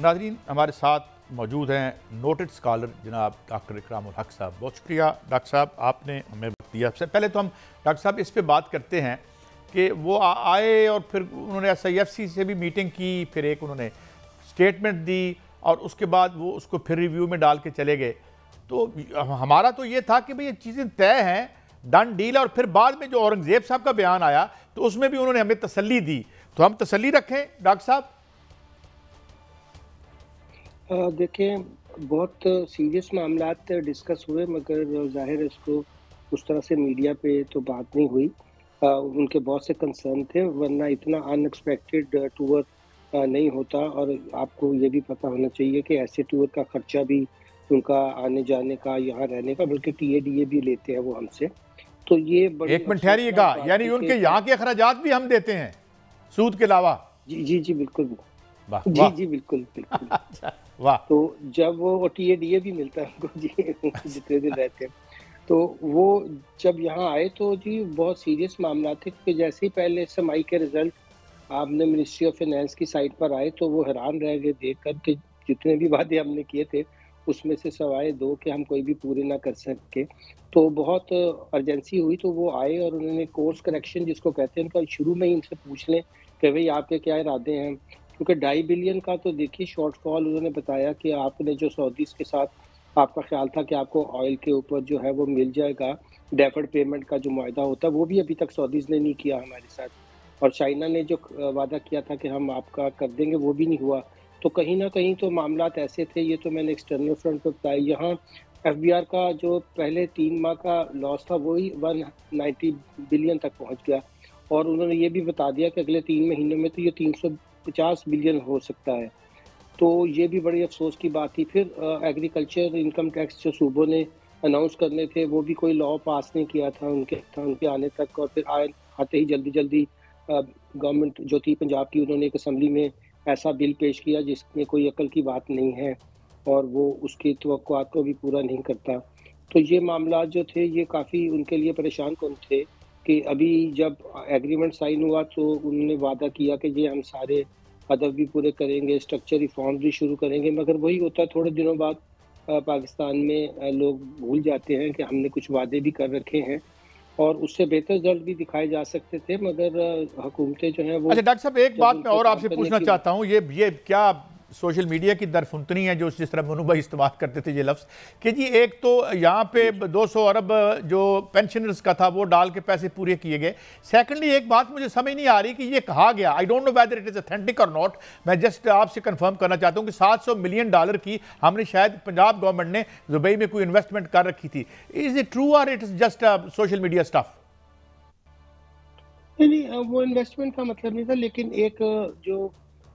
नाज़रीन, हमारे साथ मौजूद हैं नोटेड स्कॉलर जनाब डॉक्टर इकरामुल हक साहब। बहुत शुक्रिया डॉक्टर साहब, आपने हमें वक्त दिया। सबसे पहले तो हम डॉक्टर साहब इस पे बात करते हैं कि वो आए और फिर उन्होंने SIFC से भी मीटिंग की, फिर एक उन्होंने स्टेटमेंट दी और उसके बाद वो उसको फिर रिव्यू में डाल के चले गए। तो हमारा तो ये था कि भाई ये चीज़ें तय हैं, डन डील है। और फिर बाद में जो औरंगजेब साहब का बयान आया तो उसमें भी उन्होंने हमें तसल्ली दी, तो हम तसल्ली रखें डॉक्टर साहब? देखें, बहुत सीरियस मामलात डिस्कस हुए, मगर ज़ाहिर है इसको उस तरह से मीडिया पे तो बात नहीं हुई। उनके बहुत से कंसर्न थे, वरना इतना अनएक्सपेक्टेड टूर नहीं होता। और आपको ये भी पता होना चाहिए कि ऐसे टूर का खर्चा भी उनका आने जाने का, यहाँ रहने का, बल्कि TADA भी लेते हैं वो हमसे। तो ये बड़ी एक मिनट ठहरिएगा, यानी उनके यहाँ के अखराजात भी हम देते हैं सूद के अलावा? जी जी जी बिल्कुल। वाह, जी वाह। जी बिल्कुल बिल्कुल। वाह। तो जब वो TADA भी मिलता है उनको जी जितने दिन रहते हैं, तो वो जब यहाँ आए तो जी बहुत सीरियस मामला थे, क्योंकि जैसे ही पहले SMI के रिजल्ट आपने मिनिस्ट्री ऑफ फाइनेंस की साइट पर आए तो वो हैरान रह गए देख कर के जितने भी वादे हमने किए थे उसमें से सवाए 2 कि हम कोई भी पूरे ना कर सके। तो बहुत अर्जेंसी हुई, तो वो आए और उन्होंने कोर्स करेक्शन जिसको कहते हैं, उनका शुरू में ही इनसे पूछ लें कि भाई आपके क्या इरादे हैं, क्योंकि 2.5 बिलियन का तो देखिए शॉर्टफॉल उन्होंने बताया कि आपने जो सऊदीज़ के साथ आपका ख्याल था कि आपको ऑयल के ऊपर जो है वो मिल जाएगा, डेफर्ड पेमेंट का जो मुआहदा होता है वो भी अभी तक सऊदीज़ ने नहीं किया हमारे साथ, और चाइना ने जो वादा किया था कि हम आपका कर देंगे वो भी नहीं हुआ। तो कहीं न कहीं तो मामलात ऐसे थे, ये तो मैंने एक्सटर्नल फ्रंट पे बताया। यहाँ FBR का जो पहले 3 माह का लॉस था वही 190 बिलियन तक पहुँच गया, और उन्होंने ये भी बता दिया कि अगले 3 महीनों में तो ये 350 बिलियन हो सकता है। तो ये भी बड़ी अफ़सोस की बात थी। फिर एग्रीकल्चर इनकम टैक्स जो सूबों ने अनाउंस करने थे वो भी कोई लॉ पास नहीं किया था उनके आने तक, और फिर आते ही जल्दी गवर्नमेंट जो थी पंजाब की, उन्होंने एक असेंबली में ऐसा बिल पेश किया जिसमें कोई अकल की बात नहीं है और वो उसकी तवक्कुआत को भी पूरा नहीं करता। तो ये मामला जो थे ये काफ़ी उनके लिए परेशान कुन थे कि अभी जब एग्रीमेंट साइन हुआ तो उन्होंने वादा किया कि ये हम सारे हदफ भी पूरे करेंगे, स्ट्रक्चर रिफॉर्म भी शुरू करेंगे, मगर वही होता है थोड़े दिनों बाद पाकिस्तान में लोग भूल जाते हैं कि हमने कुछ वादे भी कर रखे हैं और उससे बेहतर रिजल्ट भी दिखाए जा सकते थे, मगर हुकूमतें जो हैं वो। अच्छा डॉक्टर साहब, एक बात मैं और आपसे पूछना चाहता हूँ, ये क्या सोशल मीडिया की दरफुंतनी है जो जिस तरह मनु भाई इस्तेमाल करते थे ये लफ्ज़ कि जी एक तो यहाँ पे 200 अरब जो पेंशनर्स का था वो डाल के पैसे पूरे किए गए। सेकेंडली एक बात मुझे समझ नहीं आ रही कि ये कहा गया, I don't know whether it is authentic और नॉट, मैं जस्ट आपसे कंफर्म करना चाहता हूँ कि $700 मिलियन की हमने शायद पंजाब गवर्नमेंट ने दुबई में कोई इन्वेस्टमेंट कर रखी थी। इज इट ट्रू और it is just social media stuff? नहीं, वो इन्वेस्टमेंट का मतलब नहीं था, लेकिन एक जो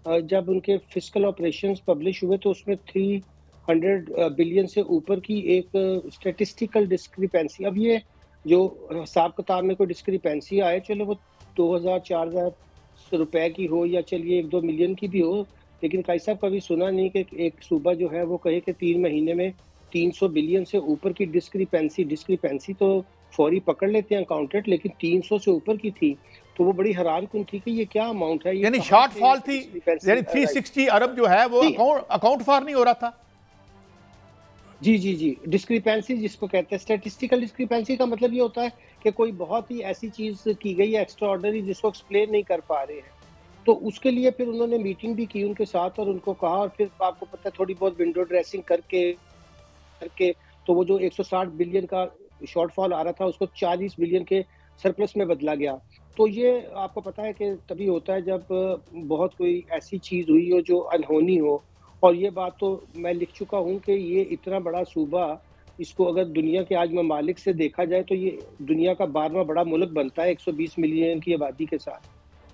जब उनके फिस्कल ऑपरेशंस पब्लिश हुए तो उसमें 300 बिलियन से ऊपर की एक स्टैटिस्टिकल डिस्क्रिपेंसी, अब ये जो हिसाब किताब में कोई डिस्क्रिपेंसी आए, चलो वो 2000-4000 रुपए की हो या चलिए 1-2 मिलियन की भी हो, लेकिन काई साहब कभी सुना नहीं कि एक सूबा जो है वो कहे कि 3 महीने में 300 बिलियन से ऊपर की डिस्क्रिपेंसी तो फौरी पकड़ लेते हैं अकाउंटेंट, लेकिन 300 से ऊपर की थी तो वो बड़ी हैरान कुन थी कि ये क्या अमाउंट है, यानी शॉर्टफॉल थी, यानी 360 अरब जो है वो अकाउंट फॉर नहीं हो रहा था। जी जी जी, डिस्क्रिपेंसी जिसको कहते हैं, स्टैटिस्टिकल डिस्क्रिपेंसी का मतलब ये होता है कि कोई बहुत ही ऐसी चीज की गई है एक्स्ट्राऑर्डिनरी जिसको एक्सप्लेन नहीं कर पा रहे हैं। तो उसके लिए फिर उन्होंने मीटिंग भी की उनके साथ और उनको कहा, और फिर आपको पता है थोड़ी बहुत विंडो ड्रेसिंग करके तो वो जो 160 बिलियन का शॉर्टफॉल आ रहा था उसको 40 बिलियन के सरप्लस में बदला गया। तो ये आपको पता है कि तभी होता है जब बहुत कोई ऐसी चीज़ हुई हो जो अनहोनी हो, और ये बात तो मैं लिख चुका हूँ कि ये इतना बड़ा सूबा, इसको अगर दुनिया के आज ममालिक से देखा जाए तो ये दुनिया का 12वां बड़ा मुल्क बनता है 120 मिलियन की आबादी के साथ,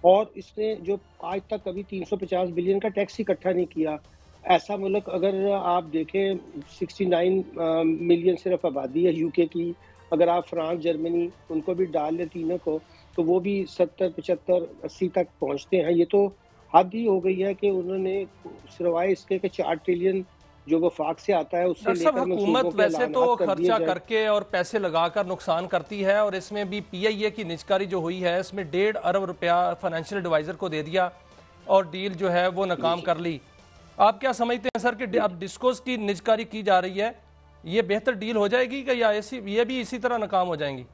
और इसने जो आज तक कभी 350 बिलियन का टैक्स इकट्ठा नहीं किया। ऐसा मुल्क अगर आप देखें 69 मिलियन सिर्फ आबादी है यूके की, अगर आप फ्रांस जर्मनी उनको भी डाल लें तीनों को तो वो भी 70 75 80 तक पहुंचते हैं। ये तो हद ही हो गई है कि उन्होंने सिवाय इसके कि 4 ट्रिलियन जो वफाक से आता है उससे लेकर हुकूमत वैसे तो खर्चा करके और पैसे लगाकर नुकसान करती है, और इसमें भी PIA की निजकारी जो हुई है इसमें 1.5 अरब रुपया फाइनेंशियल एडवाइजर को दे दिया और डील जो है वो नाकाम कर ली। आप क्या समझते हैं सर कि अब डिस्कोस की निजकारी की जा रही है, ये बेहतर डील हो जाएगी कि या ऐसी ये भी इसी तरह नाकाम हो जाएंगी?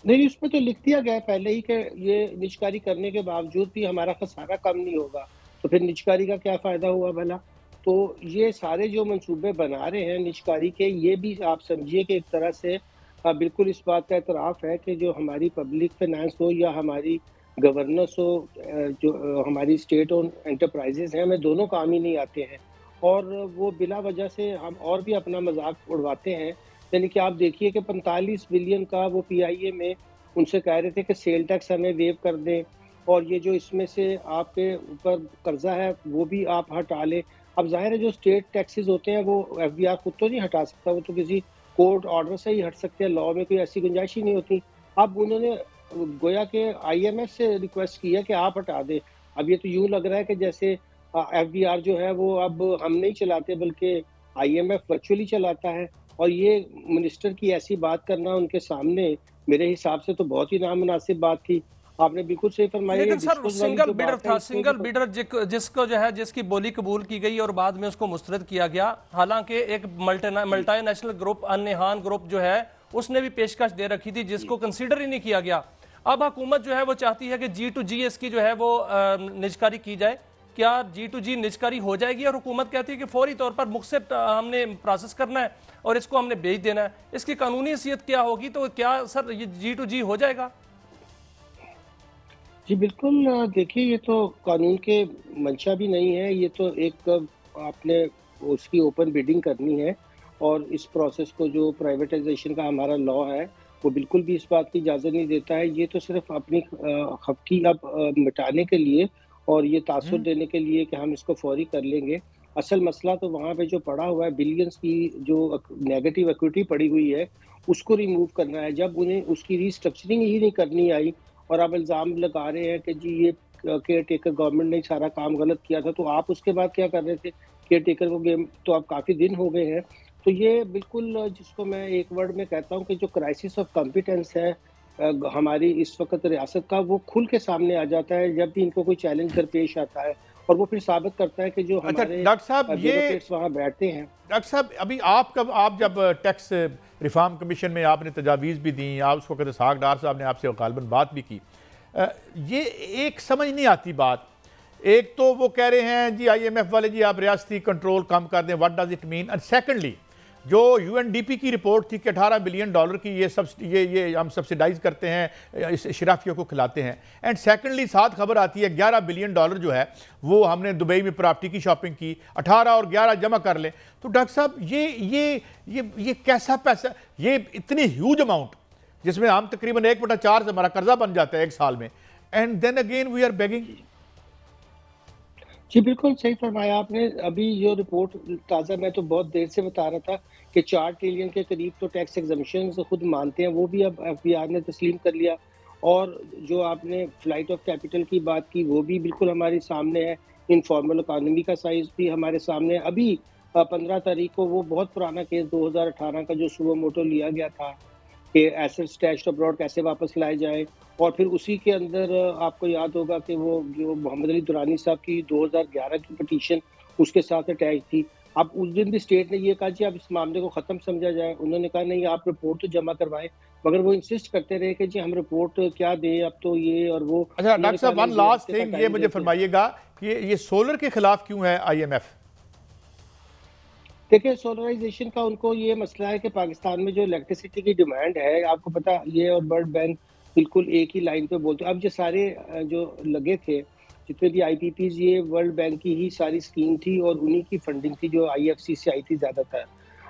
नहीं, उसमें तो लिख दिया गया है पहले ही कि ये निजकारी करने के बावजूद भी हमारा खसारा कम नहीं होगा, तो फिर निजकारी का क्या फ़ायदा हुआ भला? तो ये सारे जो मंसूबे बना रहे हैं निजकारी के, ये भी आप समझिए कि एक तरह से बिल्कुल इस बात का एतराफ़ है कि जो हमारी पब्लिक फ़ाइनेंस हो या हमारी गवर्नेंस हो, जो हमारी स्टेट ओन्ड एंटरप्राइज़ेज़ हैं, हमें दोनों काम ही नहीं आते हैं। और वो बिला वजह से हम और भी अपना मज़ाक उड़वाते हैं। यानी कि आप देखिए कि 45 बिलियन का वो पीआईए में उनसे कह रहे थे कि सेल टैक्स हमें वेव कर दें, और ये जो इसमें से आपके ऊपर कर्जा है वो भी आप हटा लें। अब ज़ाहिर है जो स्टेट टैक्सेस होते हैं वो एफबीआर खुद तो नहीं हटा सकता, वो तो किसी कोर्ट ऑर्डर से ही हट सकते हैं, लॉ में कोई ऐसी गुंजाइश ही नहीं होती। अब उन्होंने गोया के आईएमएफ से रिक्वेस्ट की है कि आप हटा दें। अब ये तो यूँ लग रहा है कि जैसे एफबीआर जो है वो अब हम नहीं चलाते बल्कि आईएमएफ वर्चुअली चलाता है, और ये मिनिस्टर की ऐसी बात करना उनके सामने मेरे हिसाब से तो बहुत ही नामुनासिब बात थी। आपने बिल्कुल सही फरमाया। लेकिन सर सिंगल बिडर था, सिंगल बिडर जिसको जो है जिसकी बोली कबूल की गई और बाद में उसको मुस्तरद किया गया। हालांकि एक मल्टीनेशनल ग्रुप अन्यहान ग्रुप जो है उसने भी पेशकश दे रखी थी जिसको कंसीडर ही नहीं किया गया। अब हुकूमत जो है वो चाहती है कि G2G इसकी जो है वो निजकारी की जाए। क्या G2G निजकारी हो जाएगी? और हुकूमत कहती है कि फौरी तौर पर मुझसे हमने प्रोसेस करना है और इसको हमने भेज देना है। इसकी कानूनी हैसियत क्या होगी? तो क्या सर ये G2G हो जाएगा? जी बिल्कुल, देखिए ये तो कानून के मंशा भी नहीं है, ये तो एक आपने उसकी ओपन बिडिंग करनी है, और इस प्रोसेस को जो प्राइवेटाइजेशन का हमारा लॉ है वो बिल्कुल भी इस बात की इजाज़त नहीं देता है। ये तो सिर्फ अपनी खपकी अब मिटाने के लिए और ये तासुर देने के लिए कि हम इसको फौरी कर लेंगे। असल मसला तो वहाँ पे जो पड़ा हुआ है, बिलियंस की जो नेगेटिव इक्विटी पड़ी हुई है, उसको रिमूव करना है। जब उन्हें उसकी रीस्ट्रक्चरिंग ही नहीं करनी आई और अब इल्ज़ाम लगा रहे हैं कि जी ये केयर टेकर गवर्नमेंट ने सारा काम गलत किया था, तो आप उसके बाद क्या कर रहे थे? केयर टेकर को गेम तो अब काफ़ी दिन हो गए हैं। तो ये बिल्कुल जिसको मैं एक वर्ड में कहता हूँ कि जो क्राइसिस ऑफ कॉम्पिटेंस है हमारी इस वक्त रियासत का, वो खुल के सामने आ जाता है जब भी इनको कोई चैलेंज दरपेश आता है, और वो फिर साबित करता है कि जो हमारे डॉक्टर साहब ये वहाँ बैठते हैं। डॉक्टर साहब अभी आप जब टैक्स रिफॉर्म कमीशन में आपने तजावीज़ भी दी, आप उस वक्त इसहाक डार साहब ने आपसे गालिबन बात भी की, ये एक समझ नहीं आती बात। एक तो वो कह रहे हैं जी IMF वाले जी आप रियासती कंट्रोल कम कर दें, what does it mean? And secondly जो UNDP की रिपोर्ट थी कि $18 बिलियन की ये हम सब्सिडाइज करते हैं, इस शराफियों को खिलाते हैं। एंड सेकेंडली साथ खबर आती है $11 बिलियन जो है वो हमने दुबई में प्रॉपर्टी की शॉपिंग की, 18 और 11 जमा कर लें। तो डॉक्टर साहब ये कैसा पैसा, ये इतनी ह्यूज अमाउंट जिसमें हम तकरीबन 1/4 से हमारा कर्जा बन जाता है एक साल में, and then again we are begging. जी बिल्कुल सही फरमाया आपने। अभी जो रिपोर्ट ताज़ा, मैं तो बहुत देर से बता रहा था कि 4 ट्रिलियन के करीब तो टैक्स एग्जम्पशन खुद मानते हैं, वो भी अब एफबीआर ने तस्लीम कर लिया। और जो आपने फ्लाइट ऑफ कैपिटल की बात की वो भी बिल्कुल हमारे सामने है। इनफॉर्मल इकोनॉमी का साइज भी हमारे सामने है। अभी 15 तारीख को वो बहुत पुराना केस 2018 का जो सुओ मोटो लिया गया था कि एसेट स्टैश्ड अब्रॉड कैसे वापस लाए जाए, और फिर उसी के अंदर आपको याद होगा कि वो जो मोहम्मद अली दुरानी साहब की 2011 की पिटीशन उसके साथ अटैच थी। अब उस दिन भी स्टेट ने ये कहा जी अब इस मामले को ख़त्म समझा जाए। उन्होंने कहा नहीं, आप रिपोर्ट तो जमा करवाएं, मगर वो इंसिस्ट करते रहे कि जी हम रिपोर्ट क्या दें, अब तो ये और वो। अच्छा डॉक्टर साहब, वन लास्ट थिंग ये मुझे फरमाइएगा कि ये सोलर के खिलाफ क्यों है IMF? देखिए, सोलराइजेशन का उनको ये मसला है कि पाकिस्तान में जो इलेक्ट्रिसिटी की डिमांड है, आपको पता ये और वर्ल्ड बैंक बिल्कुल एक ही लाइन पे बोलते हैं। अब जो सारे जो लगे थे जितने भी IPPs, ये वर्ल्ड बैंक की ही सारी स्कीम थी और उन्हीं की फंडिंग थी जो IFC से आई थी ज़्यादातर।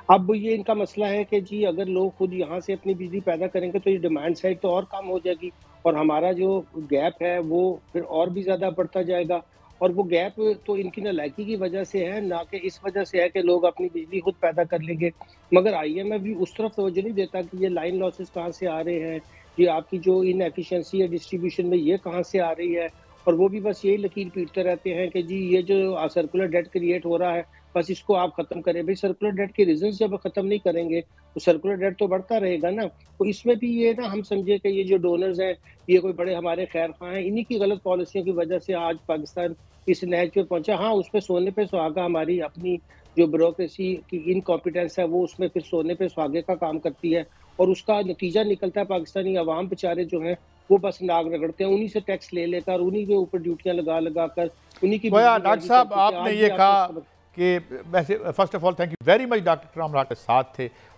अब ये इनका मसला है कि जी अगर लोग खुद यहाँ से अपनी बिजली पैदा करेंगे तो ये डिमांड साइड तो और कम हो जाएगी, और हमारा जो गैप है वो फिर और भी ज़्यादा बढ़ता जाएगा। और वो गैप तो इनकी नालायकी की वजह से है, ना कि इस वजह से है कि लोग अपनी बिजली खुद पैदा कर लेंगे। मगर IMF भी उस तरफ तवज्जो नहीं देता कि ये लाइन लॉसेस कहाँ से आ रहे हैं, ये आपकी जो इनएफिशिएंसी है डिस्ट्रीब्यूशन में ये कहाँ से आ रही है, और वो भी बस यही लकीर पीटते रहते हैं कि जी ये जो सर्कुलर डेट क्रिएट हो रहा है बस इसको आप खत्म करें। भाई सर्कुलर डेट के रीजन जब खत्म नहीं करेंगे तो सर्कुलर डेट तो बढ़ता रहेगा ना। तो इसमें भी ये ना हम समझे कि ये जो डोनर्स हैं ये कोई बड़े हमारे खैर ख्वाह हैं, इन्हीं की गलत पॉलिसियों की वजह से आज पाकिस्तान इस नहज पे पहुंचा। हाँ, उस पर सोने पे सुहागा हमारी अपनी जो ब्यूरोक्रेसी की इनकॉम्पिटेंस है वो उसमें फिर सोने पे सुहागे का काम करती है और उसका नतीजा निकलता है पाकिस्तानी अवाम बेचारे जो हैं वो बस नाक रगड़ते हैं, उन्हीं से टैक्स ले लेकर, उन्हीं के ऊपर ड्यूटियां लगा कर, उन्हीं की डॉक्टर साहब आपने ये कहा कि वैसे first of all thank you very much doctor इकराम उल हक के साथ थे